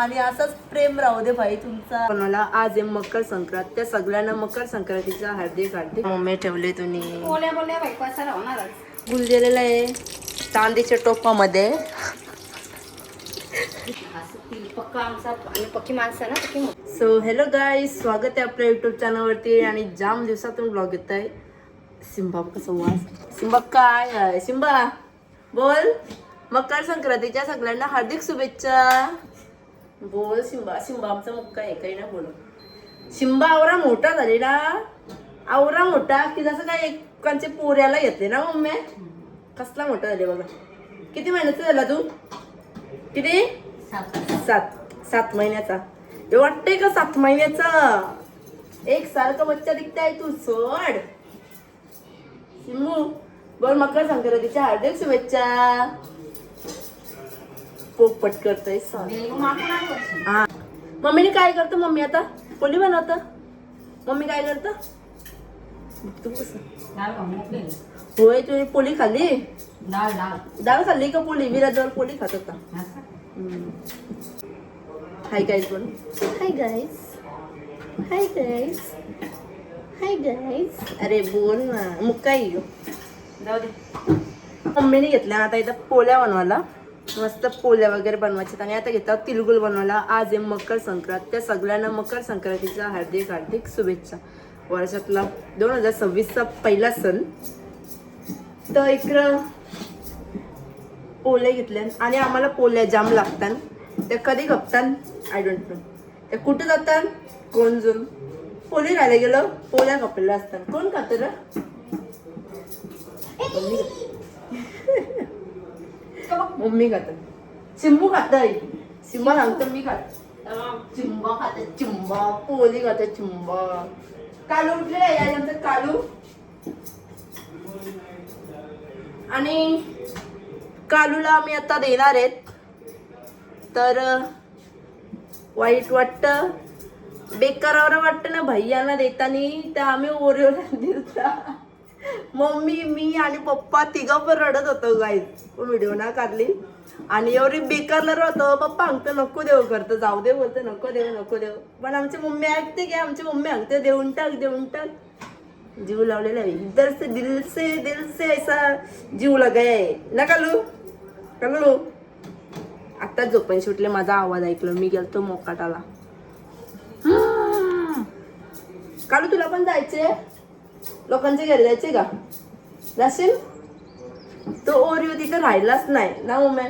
आणि असंच प्रेम राहू दे भाई तुमचा. कोणाला आज आहे मकर संक्रांत, त्या सगळ्यांना मकर संक्रांतीचा हार्दिक हार्दिक. मम्मी ठेवले तुम्ही बोल्या बोल्या बाई पसारा होणारच. गुल दिलेला आहे चांदीच्या टोपामध्ये. पक्का आमचा आणि पक्की माणसं ना पक्की. सो हॅलो गाईज, स्वागत आहे आपल्या युट्यूब चॅनलवरती. आणि जाम दिवसातून ब्लॉग येत आहे. सिंबा कसा वास, सिंबा काय आहे? सिंबा बोल, मकर संक्रांतीच्या सगळ्यांना हार्दिक शुभेच्छा बोल. सिंबा सिंबा आमचा मुक्का आहे, काही ना बोल. सिंबा आवरा मोठा झालेला, आवरा मोठा की जसं काय एकांचे पोऱ्याला येते ना मम्मी. कसला मोठा झाले बघा. किती महिन्याचा झाला तू? किती? 7 महिन्याचा. हे वाटतंय का 7 महिन्याचा? एक सारखा बच्चा दिखताय तू. सोड सिमू बोल, मकर संक्रांतीच्या हार्दिक शुभेच्छा. पोपट करतोय हा. मम्मीने काय करतो? मम्मी आता पोळी बनवत. मम्मी काय करत? तू कसं होय, तुम्ही पोळी खाल्ली? डाळ खाल्ली का पोळी? विराजवर पोळी खात होता. हाय गाईज बोल. Hi guys, hi guys, hi guys. अरे बोल ना, मुक्का येऊ जाऊ दे. मम्मीने घेतल्या आता इथं पोळ्या बनवायला. मस्त पोळ्या वगैरे बनवायच्यात. आणि आता घेतात तिळगुळ बनवायला. आज आहे मकर संक्रांत, त्या सगळ्यांना मकर संक्रांतीचा हार्दिक हार्दिक शुभेच्छा. वर्षातला 2026चा पहिला सण. तर इकडं पोळ्या घेतल्या आणि आम्हाला पोळ्या जाम लागतात. त्या कधी खपतात आय डोंट नो. त्या कुठे जातात कोण जण. पोळी राहायला गेलं पोळ्या खपलेल्या असतात. कोण खात र? मम्मी खात. चिंबू खाताय. चिंबा सांगतो मी खात. चिंबा खात, चिंबा पोळी खात, चिंबा. कालू उठलेला आहे आमचं कालू. आणि कालूला आम्ही आता देणार आहेत. तर वाईट वाटतं, बेकारावर वाटतं ना भैयाना देतानी. तर आम्ही ओरिओला दिलता. मम्मी, मी आणि पप्पा तिघं पण रडत होतो गाईज. व्हिडिओ ना काढली. आणि एवढी बेकारला राहतो. पप्पा सांगतो नको देऊ करतो, जाऊ दे बोलतो, नको देऊ नको देऊ. पण आमची मम्मी ऐकते की? आमची मम्मी सांगते देऊन टाक देऊन टाक. जीव लावलेला आहे इधर से दिल से ऐसा जीव लगाया है ना कालू. कालू आता झोपण सुटले, माझा आवाज ऐकलो मी गेलतो मोकाटाला. कालू तुला पण जायचे? लोकांच्या घरी जायचे का? जाशील? तो ओरिओ तिथे राहिलाच नाही ना मम्मी.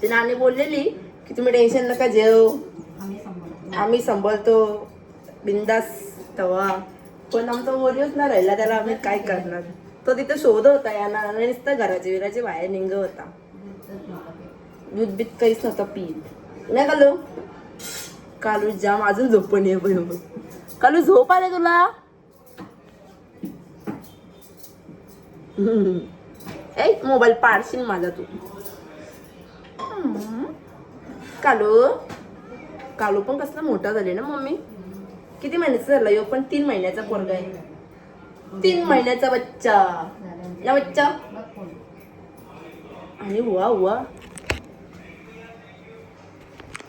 ती नानी बोललेली की तुम्ही टेन्शन नका घेऊ, आम्ही सांभाळतो बिंदास तवा. पण आमचा ओरिओच ना राहिला, त्याला आम्ही काय करणार. तो तिथे शोध होता या नानाने नुसतं घराच्या विराच्या बाहेर निघ होता. दूध बीत काहीच नव्हतं पीत नाही कालू. कालू जाम अजून झोपण ये. कालू झोप आले तुला? ए मोबाईल पाडशील माझा तू. कालू कालू पण कसला मोठा झाले ना मम्मी. किती महिन्याचा झाला यो? पण 3 महिन्याचा पोरगा आहे. 3 महिन्याचा बच्चा ना बच्चा. आणि वा वा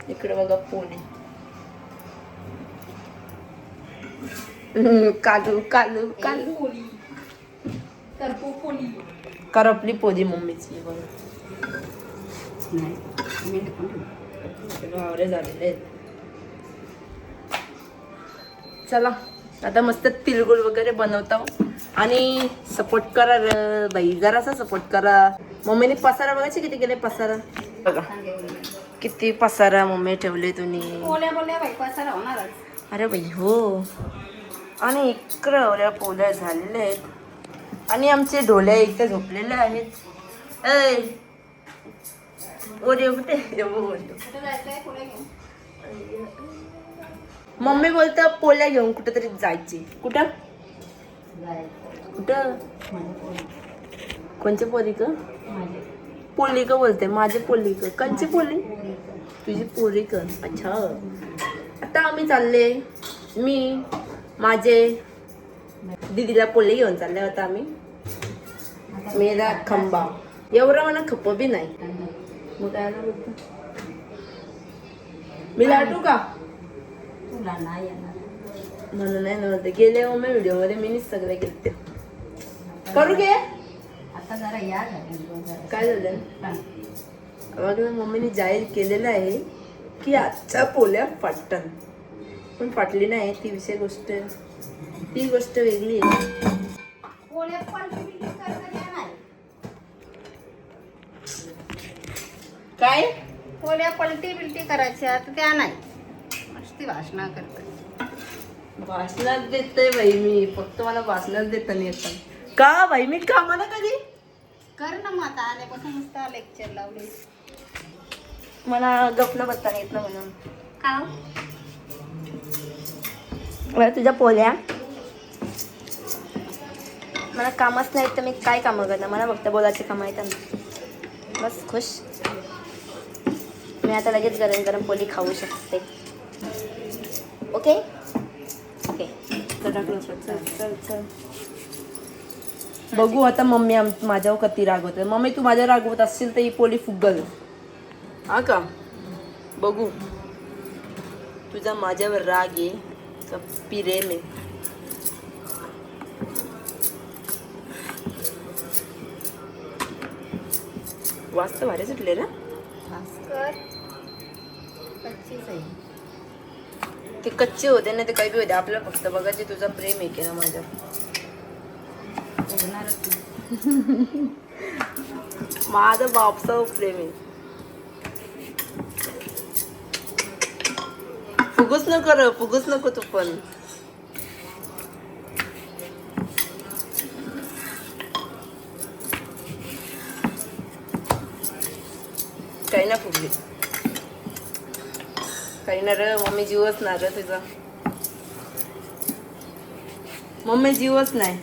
इकडे बघा पोळी. कालू कालू कालू करपली पोळी मम्मीची बघा. भावरे झालेले आहेत. चला आता मस्त तिळगुळ वगैरे बनवतो. आणि सपोर्ट करा बाई, जरासा सपोर्ट करा. मम्मीने पसारा बघायचे किती केले पसारा बघा. किती पसारा मम्मी ठेवले तुम्ही. बोल्या बोल्या बाई पसारा होणारच. अरे बाई हो. आणि इकडं ओल्या पोळ्या झालेल्या आहेत. आणि आमचे ढोल्या इथे झोपलेले आहेत. ऐ ओरिओ कुठे? मम्मी बोलतं पोळ्या घेऊन कुठेतरी जायची. कुठं कुठं? कोणची पोळी ग? पोळी ग बोलते. माझी पोळी ग. कंची पोळी? तुझी पोळी ग. अच्छा. आता आम्ही चालले, मी माझे दीदीला पोळी घेऊन चालले होता आम्ही. मेरा खंबा एवढा मला खप बी नाही. मग काय बोलतो मी लाटू का तुला नाही येणार. म्हणून नाही नव्हते गेले मम्मी व्हिडिओ मध्ये मीच सगळे केले करू घे. आता जरा या घरी. काय झालं बघ मम्मीने जाहीर केलेलं आहे की आजच्या पोल्या फाटतात, पण फाटली नाही ती विषय गोष्ट, ती गोष्ट वेगळी आहे. पोळ्या पण तुम्ही करता द्या नाही. काय पोळ्या पलटी बिलटी करायच्या तर त्या नाही. मस्ती भाषणा करते. भाषणात देतय बाई मी, फक्त मला भाषणात देता नाही येतात का बाई, मी कामाला कधी कर ना मग आता आल्यापासून नुसतं लेक्चर लावले. मला गपना बत्ता येत ना म्हणून. का मला तुझ्या पोल्या मला कामच नाही तर मी काय कामं करणार, मला फक्त बोलायचे कामं आहेत बस खुश. मी आता लगेच गरम गरम पोळी खाऊ शकते. ओके ओके चल चल. बघू आता मम्मी माझ्यावर कधी रागवते. मम्मी तू माझ्यावर रागवत असशील तर ही पोळी फुगल हा का. बघू तुझा माझ्यावर राग आहे का प्रेम आहे. वाजता भारी सुटले ना. कर कच्चीच आहे. ते कच्चे होते ना ते काही बी होते, आपल्याला फक्त बघायचे तुझा प्रेम आहे की ना माझ्या. माझं बापचं प्रेम आहे. फुगूच नको तू पण. काही ना फुगली काही ना र. मम्मी जीवच ना र तुझा, मम्मी जीवच नाही.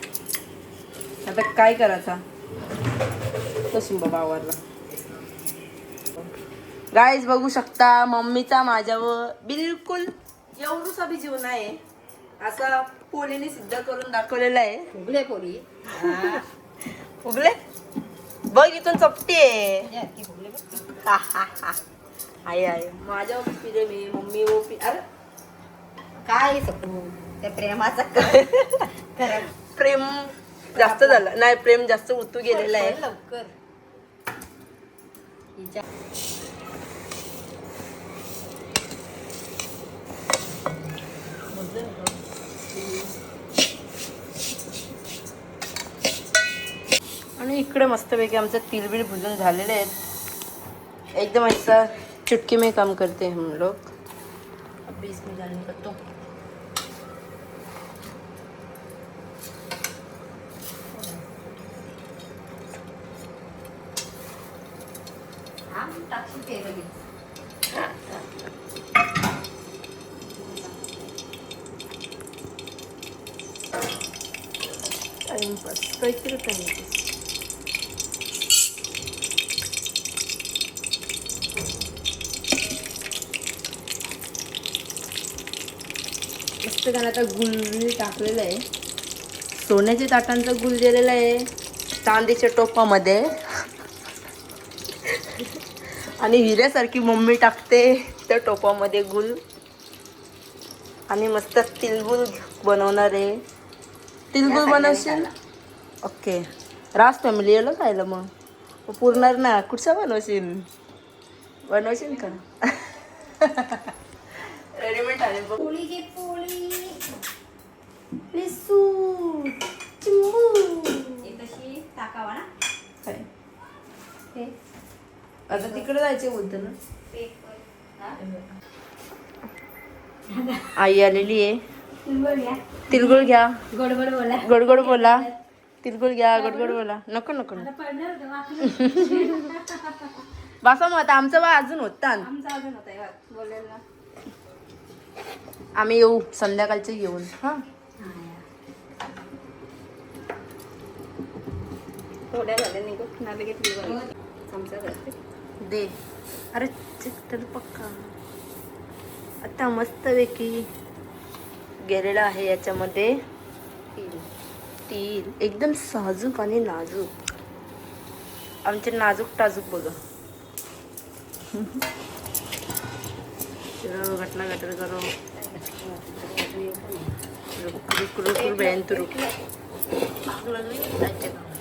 आता काय करायचा कसून बाबा आवरला. गाईज बघू शकता मम्मीचा माझ्यावर बिलकुल एवढूसा बी जीव नाही. असा पोलीने सिद्ध करून दाखवलेला आहे. फुगले पोळी. फुगले बघ इथून चपटी आहे. फुगले बघ. आहे माझ्यावर प्रेम आहे मम्मी वो अरे काय सकू त्या प्रेमाचा प्रेम जास्त झालं नाही, प्रेम जास्त उतू गेलेलं आहे. लवकर आणि इकडे मस्तपैकी आमचं तिलबिल भुजून झालेले आहेत. एकदम ऐसा चुटकी में काम करते हैं हम लोग. अभी इसमें डालने का तो टाकशी ते लगेच. टाइमपास काहीतरी टाइमपास. मस्त त्याला आता गुल टाकलेलं आहे. सोन्याच्या ताटांचा गुल दिलेला आहे चांदीच्या टोपामध्ये. आणि हिऱ्यासारखी मम्मी टाकते त्या टोपामध्ये गुल. आणि मस्त तिलगुल बनवणार आहे. तिलगुल बनवशील ओके. राज फॅमिली येलो खायला मग पुरणार ना. कुठचा बनवशील का रेडीमेड आले बघ. पोळी घे पोळी. लिसू चिंबू तशी टाकावा ना. काय हे आता तिकडे जायचे बोलतो ना. आई आलेली आहे. तिलगुळ घ्या. गोडगोड बोला. गडगड बोला. तिलगुळ घ्या गडगड बोला. नको नको बसा मग आता आमचा बा अजून होता. आमचा अजून होता बोलायला. आम्ही येऊ संध्याकाळचे घेऊन. हा थोड्या झाल्या निघत ना लगेच चमचा दे. अरे चिकटल पक्का. आता मस्तपैकी गेलेला आहे याच्यामध्ये तीळ. एकदम साजूक आणि नाजूक. आमचे नाजूक टाजूक बघा. चलो घटना घटना करो. रुक रुक रुक रुक बहन तू रुक. आग लागली त्याच्या गावाला.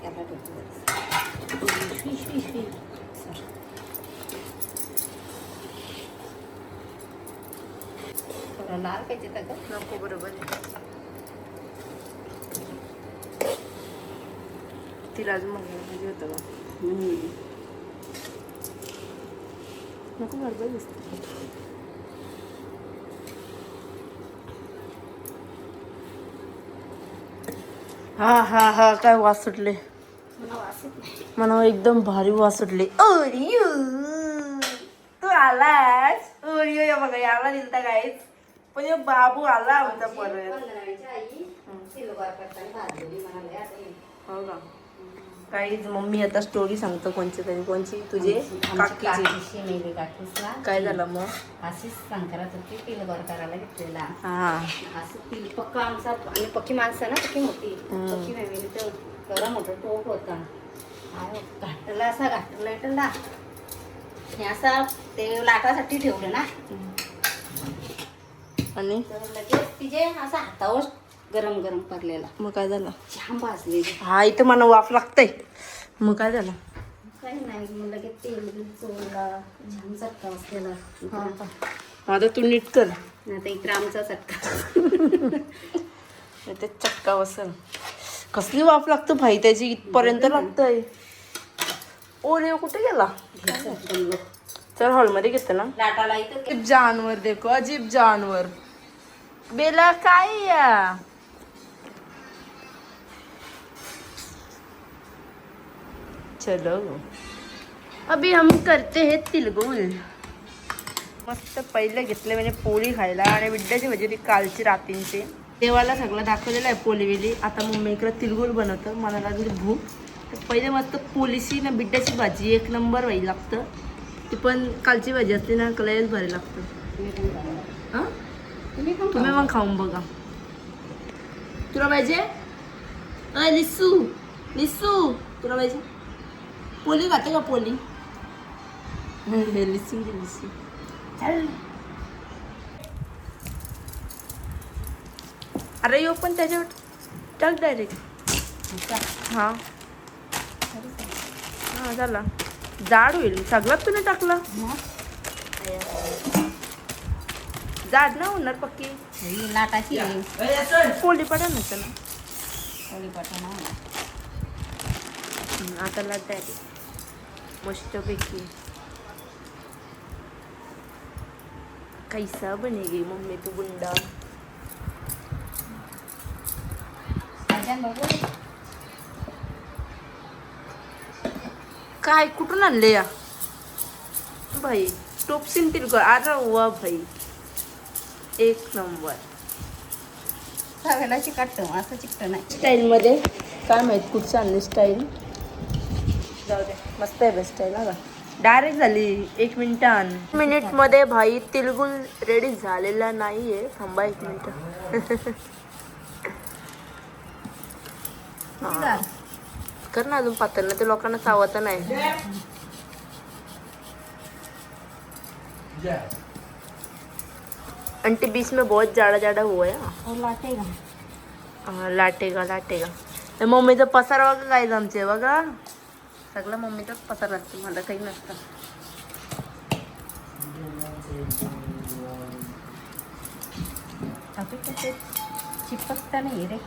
त्याला ठेवतो जरासं. शी, शी, शी. थोडं लाल पाहिजे का गं? नको बरोबर आहे. तिला अजून मागणी पाहिजे होतं का नको बरोबर दिसतं. हा हा हा काय वास सुटले मला वास येत नाही. मला एकदम भारी वास सुटले. ओरियो तू आलास. ओरियो या बघा याला दिलता गाईच पण हे बाबू आला आमचा परत. वंदनाची आई सिल्वर करताना भाजलेली मला लय आठवली. हो का काहीच मम्मी आता स्टोरी सांगतो कोणची तरी. कोणची तुझे आमची काकीची. काकीशी मेली काकीसला काय झालं मग. अशीच संक्रांत होती सिल्वर करायला घेतलेला. हा असं तिल पक्का आमचा आणि पक्की माणसं ना पक्की मोठी पक्की फॅमिली तर एवढा मोठा टोप होता. घाटला असा घाटला हे असा ते लाटासाठी ठेवलं ना आणि तर लगेच तिचे असा हातावर गरम गरम पडलेला. मग काय झालं. छान भाजलेली. हा इथं मला वाफ लागतंय. मग काय झालं. काही नाही मग लगेच तेल बिल चोळला छान चटका बसलेला. आता तू नीट कर. आता इकडे आमचा चटका ते चटका बसल. कसली वाफ लागतं भाई त्याची इथपर्यंत लागतंय. ओरे कुठे गेला. चल हॉलमध्ये घेते ना. लाटाला इथं अजीब जानवर देखो अजीब जानवर. बेला काय या चलो अभी हम करते हैं तिलगुल. मस्त पहिले घेतले म्हणजे पोळी खायला आणि बिड्ड्याची भाजी ती कालची रात्रींची. देवाला सगळं दाखवलेलं आहे पोळी बिली. आता मम्मी इकडे तिलगुल बनवतं. मला लागली भूक तर पहिले मस्त पोळीची ना बिड्ड्याची भाजी एक नंबर व्हायला लागतं. ती पण कालची भाजी असते ना कलायच भारी लागतं. हां तुम्ही मग खाऊन बघा. तुला पाहिजे लिसू लिसू तुला पाहिजे पोली खाते का पोली. लिसू लिसू चल. अरे यो पण त्याच्यावर टाक डायरेक्ट. हां हां झाला. जाड होईल सगळ्यात तुम्ही टाकला. जाड ना होणार पक्की. लाटाची पोली पडा नसतं ना. पोळी पाठवणार आता लाट आहे मस्तपैकी. कैसा बनेगी मम्मी तू गुंडा. काय कुठून आणले या भाई. टोपसिन तिरग अरे वा भाई एक नंबर. सगळ्याला चिकटतं असं चिकटं नाही. स्टाईलमध्ये काय माहीत कुठचं आणली स्टाईल. जाऊ दे मस्त आहे बेस्ट स्टाईल. हा डायरेक्ट झाली 1 मिनिटमध्ये भाई तिलगुल रेडी झालेला नाही आहे. थांबा 1 मिनिट. कर ना अजून पातळ ना ते लोकांना चावत नाही. आंटी बीच में बहुत जाड़ा जाड़ा हुआ है. और लाटेगा हाँ लाटेगा लाटेगा. मम्मीचं पसारा बघा काय आमचे बघा सगळं मम्मीचाच पसारा असतो. मला काही नसतं. अभी कैसे चिपकता नहीं रे.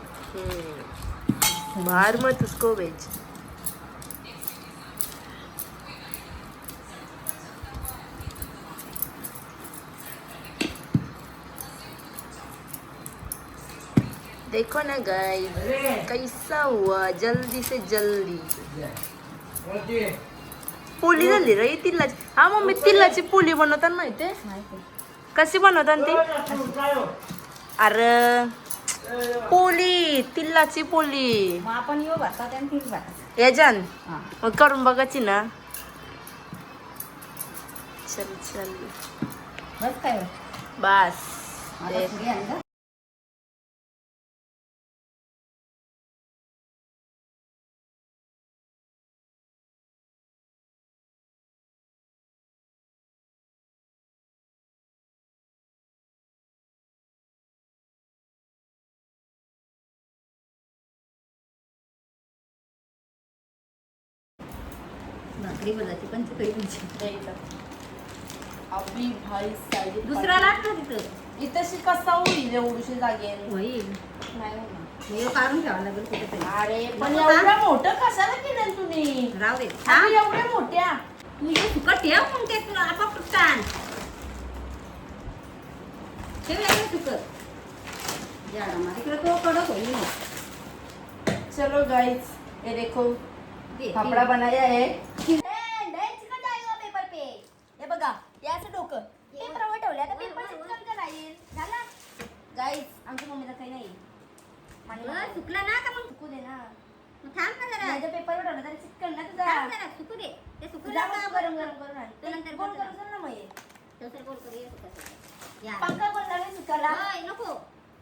बाहर मत उसको भेज. देखो ना गाइस कैसा हुआ जल्दी से जल्दी. पोळी झाली रे तिल्लाची. हा मम्मी तिल्लाची पोळी बनवतात माहिती कशी बनवतात ती. अरे पोळी तिल्लाची पोळी मग आपण येऊ भातात आणि तीच भातात. याच्यान हां मग करून बघायची ना. चल चल बस काय बस. आता पुढे आणलं. भाकरी बजाची पण चिकडी तुमची दे इथं. अभी भाई साईड दुसरा लाट ना तिथं इथं कसा होईल एवढीशी जागेने? होईल नाही होणार. हे काढून ठेवावं लागेल कुठेतरी अरे पण नको एवढं मोठं कशाला केलं तुम्ही? राहू दे आणि एवढ्या मोठ्या तू हे सुकट ठेव मग ते तुला आपाप फुटतान ठेव यायला सुकट जाडा मा तिकडे तो कडक होईल चलो गाइस ये देखो दे, फाफड़ा दे. बनाया है. पेपर पे हे बघा याचं डोकं पेपरवर ठेवलं आता पेपर चिकन राहील झाला गाइस आमच्या मम्मीला काही नाही. सुकला ना का मग सुकू दे ना. मग थांब ना जरा माझ्या पेपरवर ठेवलं तरी चिकन ना तुझा. थांब जरा सुकू दे ते सुकलं तुझा का मग गरम गरम करून आण. तो नंतर गोल बोल करून चल ना मग हे. तसं बोल करू ये सुकट या पंखा कोण लावेल सुकायला? होय, नको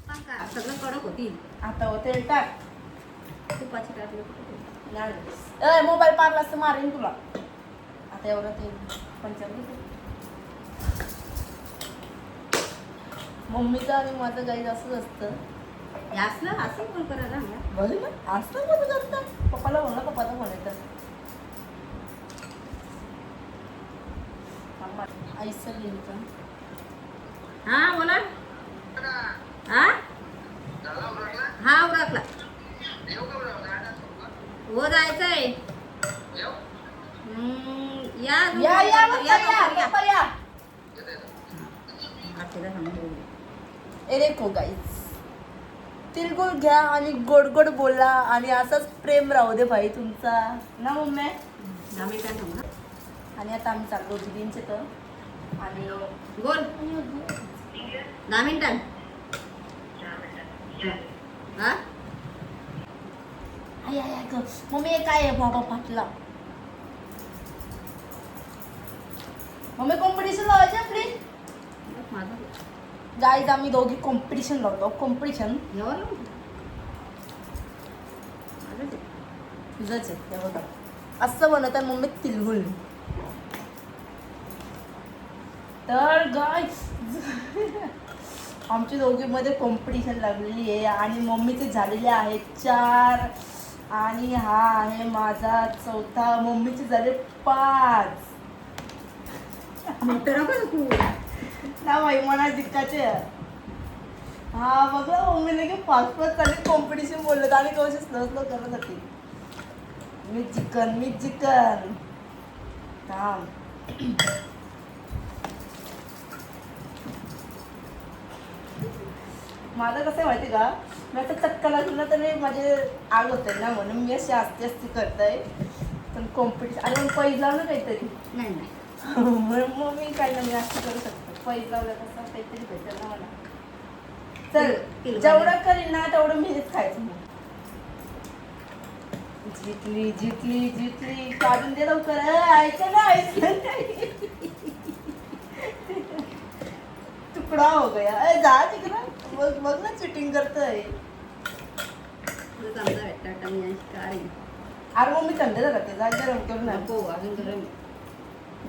पंखा सगळं कडक होतील आता हो तेल टाक. तुपाची टाकलं ए मोबाईल पारला असतं मारेन तुला. आता एवढं तेल पंचावन्न. मम्मीचं आणि माझं गाईज असंच असतं. हे असलं असं कोण करायला हवं? बघ ना असं कोण करतं. पप्पाला बोल ना पप्पाचा फोन येतं. आईचं लिहिलं का? हा बोला हा हा उरकला हो जायचंय या या या मग या या लवकर या. पप्पा या. आत्याला सांगू. ए देखो गाईज तिळगुळ घ्या आणि गोड गोड बोला आणि असाच प्रेम राहू दे भाई तुमचा ना मम्मी. 10 मिनिटांनी सांगू ना. आणि आता आम्ही चाललो दिदींचे तर आणि बोल 10 मिनिटां हा आई आई आई गं. मम्मी हे काय आहे बाबा फाटला. मम्मी कॉम्पिटिशन लावायची आपली. माझं गाईज आम्ही दोघी कॉम्पिटिशन लावतो. कॉम्पिटिशन जेव्हा लावू माझं ते. तुझंच आहे हे बघा. असं बनवतात मम्मी तिळगुळ. तर गाईज आमची दोघीमध्ये कॉम्पिटिशन लागलेली आहे आणि मम्मीचे झालेले आहेत 4 आणि हा आहे माझा 4था. मम्मीचे झाले 5. मोठं नको तू ना बाई मना जिंकायचे. हा बघा मम्मीने की 5 चालू कॉम्पिटिशन बोललं आणि कशी स्लो स्लो करत होती. मी चिकन थांब. माझं कसं आहे माहिती का मी आता चटका लागला ना तरी माझे आग होते ना म्हणून मी अशी आस्ती आस्ती करताय. पण कॉम्पिटिशन आणि मग पैज लावलं काहीतरी नाही नाही मग मी काय नाही असं करू शकतो. पैज लावलं कसं काहीतरी भेटेल ना मला. चल जेवढं करीन ना तेवढं मीच खायचं. मग जितली काढून दे लवकर. ऐकलं ना ऐकलं तुकडा हो गया. जा तिकडं. बघ ना चिटिंग करतोय. चांगला भेटला आता मी आज काय अरे मग मी थंड झाला ते जा गरम करून आण. नको अजून गरम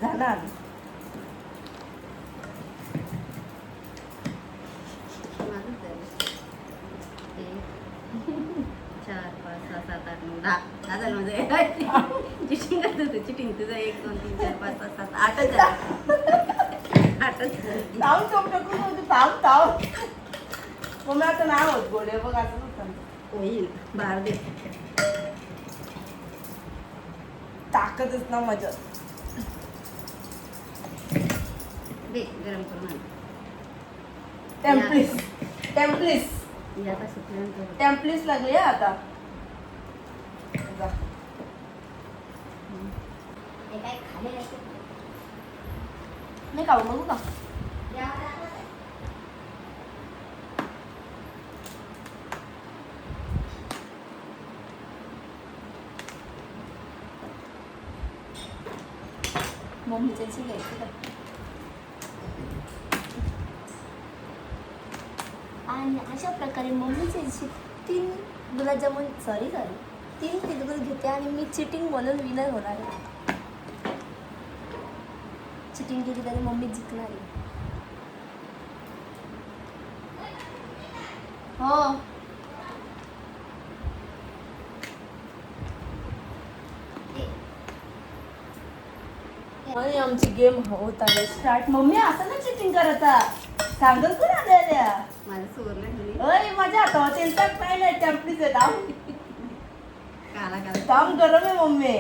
जाणार माझं झालं 1 4 5 6 7 8 9 10 झालं माझं. चिटिंग करत होते चिटिंग तुझं 1 2 3 4 5 6 7 8च झालं 8च झालं. थांब चोप टाकून होते. थांब मग मी आता नाही होत गोडे बघ असं होतं. होईल बाहेर दे ताकदच ना मजा. दे गरम करून आण. टेम्पलिस हे आता सुकल्यानंतर टेम्पलिस लागली आहे आता. जा. हे काय खाले असेल मी खाऊ बघू का? मम्मीच्या घ्यायची का? आणि अशा प्रकारे मम्मीचे 3 गुलाबजामुन 3 तिळगुळ घेते आणि मी चिटिंग म्हणून विनर होणार आहे. चिटिंग केली तरी मम्मी जिंकणार आहे. हो आणि आमची गेम होत आहे स्टार्ट. मम्मी असं ना चिटिंग करता सांगत कोण आलेल्या. माझं चोरलं अय माझ्या हातावर त्यांचा काय नाही टॅम्पलीच आहे काला काला काम गरम आहे मम्मी.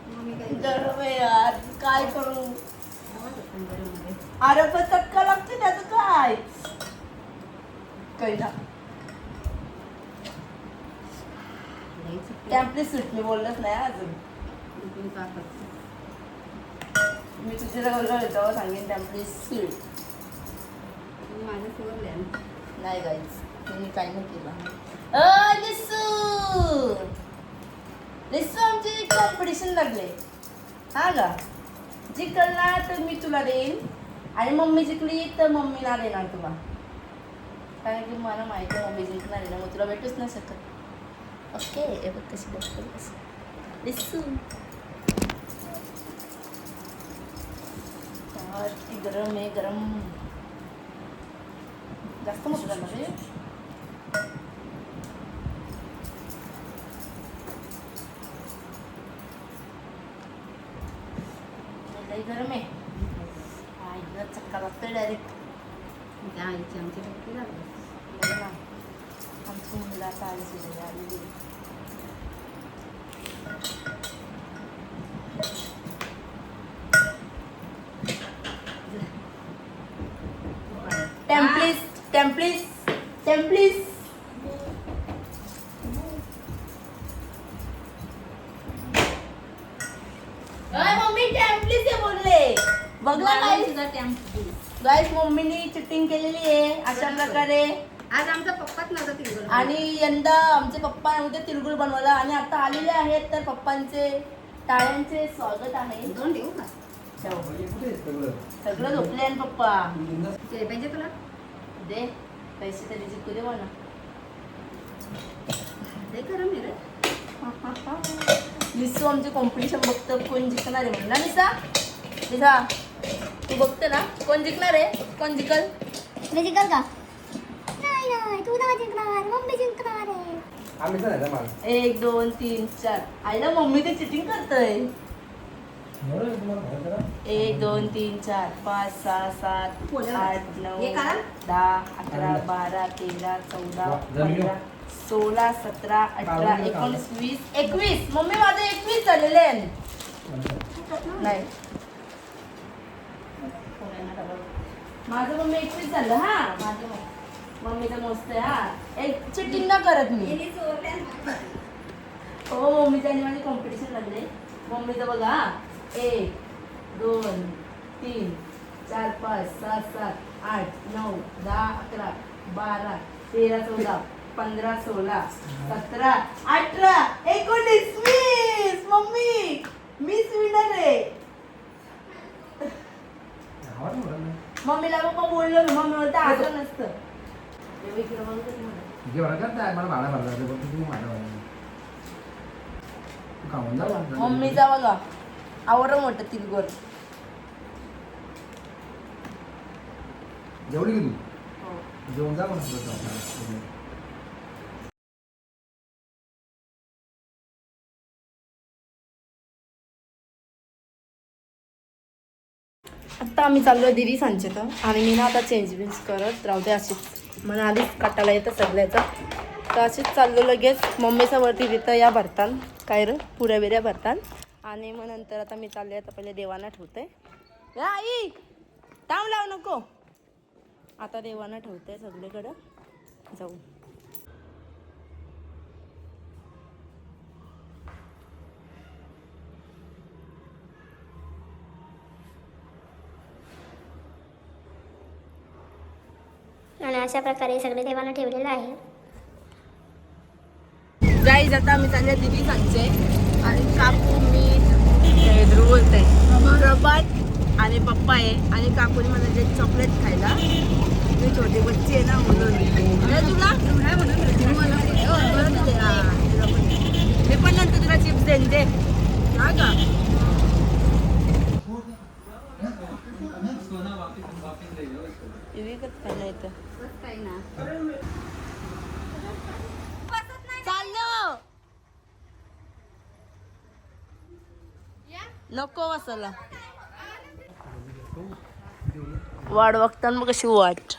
मम्मी काही गरम आहे यार काय करू. बरोबर अरे पण चटका लागते त्याचं काय काही ना. टॅम्पली सुट मी बोललंच नाही अजून. मी तुझ्या बोललो तेव्हा सांगेन टॅम्पली स्वीट. माझं चोरल्या नाही गाईच मी काही नाही केलं. लिसू लिसू आमची कॉम्पिटिशन लागले हा गा. जिंकला तर मी तुला देईन आणि मम्मी जिंकली तर मम्मीला देणार तुला. कारण की मला माहिती आहे मम्मी जिंकणार आहे ना मग तुला भेटूच नाही शकत. ओके हे बघ कशी बघतो लिसू. ती गरम आहे गरम जास्त मोठं झालं रे. लई गरम आहे. आईला चक्का लागतोय डायरेक्ट. त्या आईची आमची भक्ती लागली बघ ना आमची मुलं आता आली सुद्धा आलेली. टेम्पलीस टेम्पलीस टेम्पलीस. मम्मी टेम्पलीस आहे बोलले. बघला गाईस मम्मीनी चिटिंग केलेली आहे अशा प्रकारे. आज आमचा पप्पाच नव्हता तिकडून आणि यंदा आमचे पप्पा नव्हते तिळगुळ बनवायला आणि आता आलेले आहेत तर पप्पांचे टाळ्यांचे स्वागत आहे. दोन देऊ का सगळं झोपले आहे पप्पा. ते पाहिजे तुला दे पैसे तरी जिंकू दे मला. ते खरं मी रे लिसू आमचे कॉम्पिटिशन बघतं कोण जिंकणार आहे म्हणून ना. लिसा लिसा तू बघते ना कोण जिंकणार आहे. कोण जिंकल मी जिंकल का नाही नाही तू नाही जिंकणार मम्मी जिंकणार आहे. आम्ही तर नाही मला 1 2 3 4. आईला मम्मी ते चिटिंग करतय. 1 2 3 4 5 6 7 8 9 10 11 12 13 14 15 16 17 18 19 20 21. मम्मी माझे 21 झालेले आहे. नाही माझं मम्मी 21 झालं. हा माझं मम्मीचं मस्त आहे. हा एक चिटिंग ना करत मी. हो मम्मीचं आणि माझे कॉम्पिटिशन लागले. मम्मीचं बघा हा 1 2 3 4 5 6 7 8 9 10 11 12 13 14 15 16 17 18 19 20. मम्मी मीच विनर आहे. मम्मीला पप्पा बोललो मम्मी बोलते असं नसतं. मम्मीचा बघा आवडं मोठं तिलगोर. जेवढी की तू जेवण जा म्हणून. आत्ता आम्ही चाललो आहे दिदी सांचेत आणि मी ना आता चेंज बिंज करत राहू दे अशीच मला आधीच काटायला येतं सगळ्याचा. तर अशीच चाललो लगेच मम्मीचा वरती तिथं या भरतान काय र पुऱ्या बिऱ्या भरतान आणि मग नंतर आता मी चालले आता पहिले देवाना ठेवते. आई ताम लावू नको. आता देवाना ठेवते सगळीकडं जाऊ. आणि अशा प्रकारे सगळे देवाला ठेवलेलं आहे. गाईज आता आम्ही चालले दिदी सांगते आणि काकू मी ध्रुव बोलते प्रभात आणि पप्पा आहे आणि काकूने मला जे चॉकलेट खायला. मी छोटी बच्ची आहे ना म्हणून तुला मी पण नंतर तुला चिप्स देईन ते हा का. विकत खायला येतं चाललो नको बसायला. वाट बघताना मग कशी वाट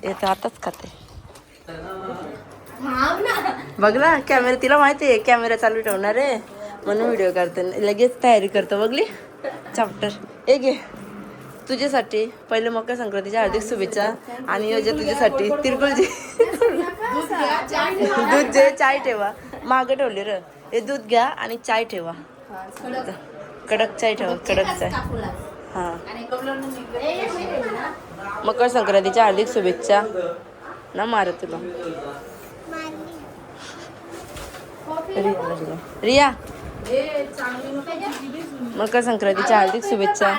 येतं आताच खाते. बघ ना कॅमेरा, तिला माहिती आहे कॅमेरा चालू ठेवणार आहे म्हणून व्हिडिओ करते. लगेच तयारी करतो बघली चॅप्टर. ए घे तुझ्यासाठी पहिले मकर संक्रांतीच्या हार्दिक शुभेच्छा. आणि योजना तुझ्यासाठी तिरकुलजी दूध जे चाय ठेवा मागं ठेवले र. हे दूध घ्या आणि चाय ठेवा, कडक चाय ठेवा, कडक चाय. हां मकर संक्रांतीच्या हार्दिक शुभेच्छा ना मार तुला. रिया मकर संक्रांतीच्या हार्दिक शुभेच्छा.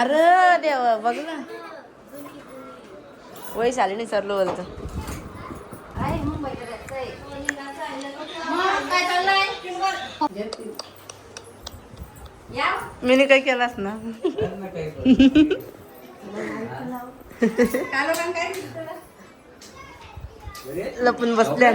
अरे देवा बघ ना वय शाली नाही सरलो बोलतो. मी काय केलास ना लपून बसल्या.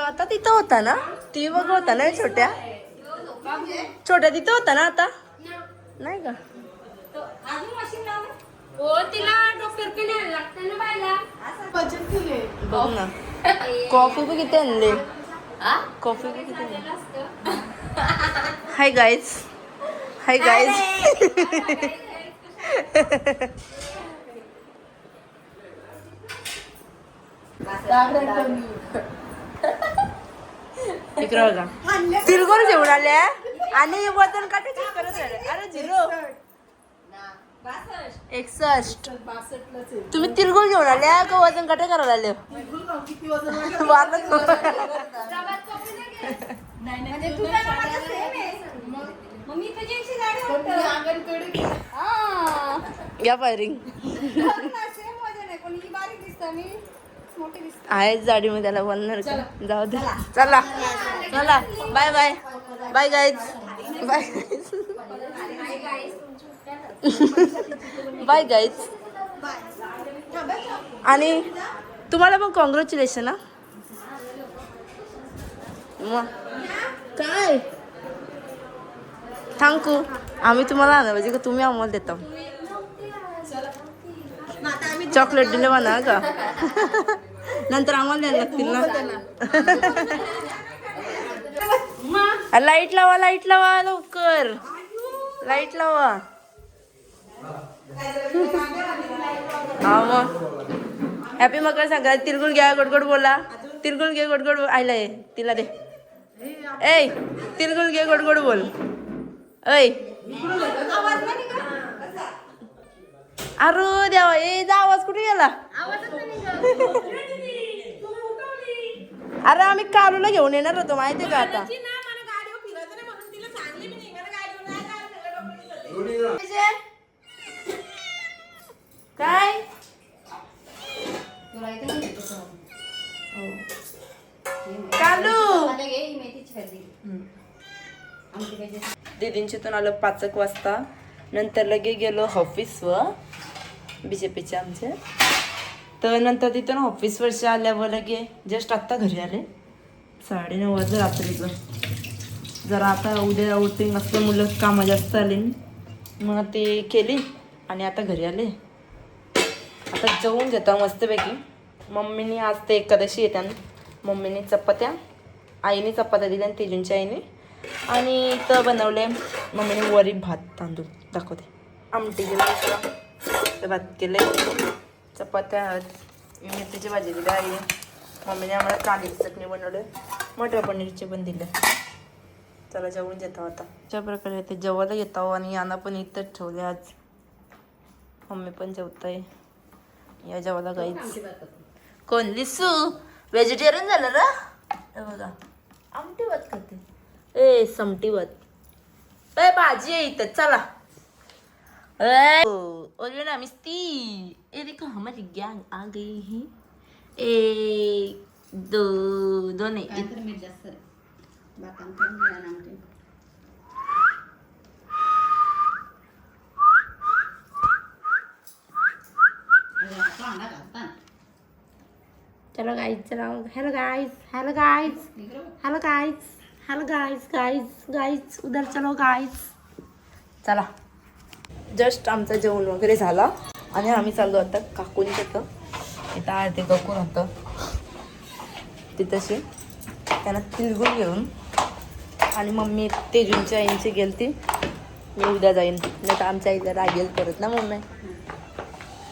आता तिथं होता ना ती बघ होता ना छोट्या छोट्या तिथं होता ना आता नाही का. बघ ना कॉफी पण किती आणले. कॉफी पण किती आणले. Hi guys, hi guys. इकडे बघा तिरगोर घेऊन आल्या आणि वजन काटे चेक करत राहिले. अरे 061 तुम्ही तिरगुळ घेऊन आल्या का वजन काटे करायला आले. या फायरिंग आहेच जाडीमध्ये त्याला बोलणार का. जाऊ दे चला चला bye bye bye guys bye bye guys. आणि तुम्हाला पण कॉंग्रॅच्युलेशन. हा मग काय थँक्यू. आम्ही तुम्हाला आणलं पाहिजे का तुम्ही आम्हाला देता. चॉकलेट दिले म्हणा का नंतर आम्हाला द्यायला लागतील ना. लाईट लावा लाईट लावा लवकर लाईट लावा. हा मग हॅपी मकर संक्रांत. तिरगुळ घ्या गोडगोड बोला. तिरगुळ घे गोडगोड आयला आहे तिला दे. ए तिरगुळ घे गोडगोड बोल. ऐ अरे देवा ए आवाज कुठे गेला. अरे आम्ही कालूला घेऊन येणार होतो माहितीये का. आता काय कालू दीदींचे तर आलं 5 वाजता. नंतर लगे गेलो ऑफिसवर BJPचे आमचे. तर नंतर तिथून ऑफिसवरचे आल्यावर लगे जस्ट आत्ता घरी आले. 9:30 वाजले रात्रीचं. जरा आता उद्या आउटिंग असलं मुलं कामं जास्त आले मग ते केली आणि आता घरी आले. आता जेवून घेतो मस्तपैकी. मम्मीने आज ते एकादशी येत्या मम्मीने चपात्या आईने चपात्या दिल्या आणि तेजूंच्या आईने. आणि इथं बनवले मम्मीने वरी भात तांदूळ दाखवते. आमटी केलं भात केले चपात्या मेथीची भाजी दिली आई. मम्मीने आम्हाला कांद्याची चटणी बनवली. मटर पनीरचे पण दिले. चला जेवून घेतो आता. अशा प्रकारे ते जेवायला येतो आणि यांना पण इथंच ठेवले आज. मम्मी पण जेवताय या जेवायला गाईच. कोण लिसू व्हेजिटेरियन झालं रा. बघा आमटी भात खाते. ए समटी भात ए भाजी आहे इथं. चला ओले ना मिस्ती. ए देखो हमारी गैंग आ गई है. 1 2 दोन्ही काहीतरी मीठ जास्त आहे. बाकांकडून घ्या ना आमचे. अरे, आता अंडा घालता. चलो गाइस चलो hello guys hello guys hello guys hello guys guys guys उधर चलो गाइस चला जस्ट आमचं जेवण वगैरे झालं आणि आम्ही चाललो आता काकूंच्या इथं आरती काकून होतं तिथंशी त्यांना तिलगुण घेऊन आणि मम्मी तेजूंच्या आईंची गेलती मी उद्या जाईन नाही तर आमच्या आईला रागेल परत ना मम्मी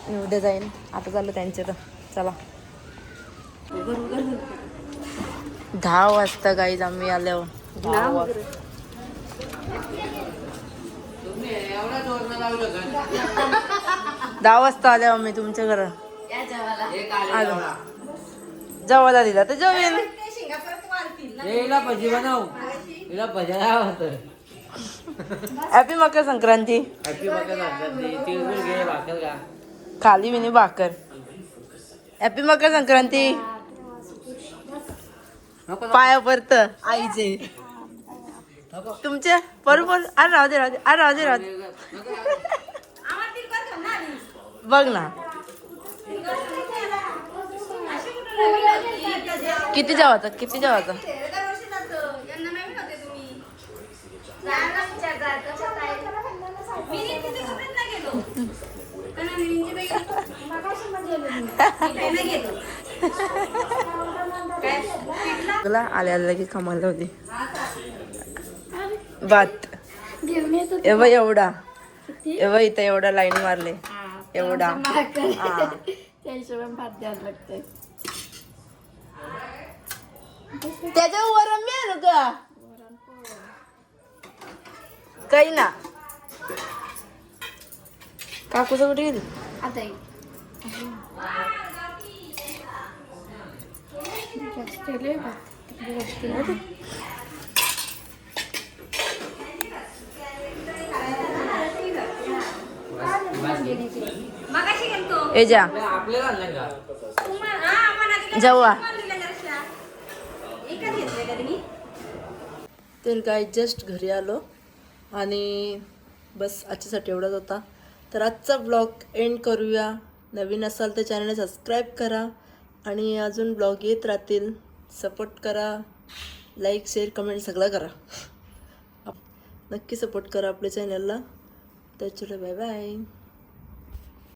मी उद्या जाईन आता चाललं त्यांच्या तर चला 10 वाजता गाईज आम्ही आल्यावर 10 वाजता 10 वाजता आल्यावर मी तुमच्या घरात या जेवायला. आलो जेवायला दिला तर जेवेन ते शिंगा परत वाढतील ना. हिला भजी बनव हिला भजा होतं हॅपी मकर संक्रांती हॅपी मकर संक्रांती तिळगुळ घे भाकर का खाली मिनी भाकर हॅपी मकर संक्रांती पाया परत आईचे तुमचे बरोबर अरे राहू दे राहू दे अरे राहू दे राहू दे आम्हाला तिरकट घाल ना आधी. बघ ना किती जेवायचं किती जेवायचं दरवर्षी जातं. यांना नवीन होते तुम्ही. जायला विचार जा, कशात आहे? मी तिथे कुठेच नाही गेलो. कारण निंजी बाई मी काही नाही गेलो. काय? पिठलं? तुला आल्या की कमाला होती बात एवढा एवढा एवढा इथं एवढा लाईन मारले एवढा हा. त्याच्यावर वरण मिळालं का काही ना काकूचं कुठे गेली आता ये. मगाशी गेलतो. ए जा आपल्याला आणलं का तुम्हाला हा, मला दिलं. जेव्हा तुम्हाला दिलं जराशा. एकच घेतलंय का तुम्ही? तर काय जस्ट घरी आलो आणि बस आजच्यासाठी एवढाच होता तर आजचा ब्लॉग एंड करूया नवीन असाल तर चॅनलला सबस्क्राईब करा आणि अजून ब्लॉग येत राहतील सपोर्ट करा लाईक शेअर कमेंट सगळं करा नक्की सपोर्ट करा आपल्या चॅनलला तर चलो बाय बाय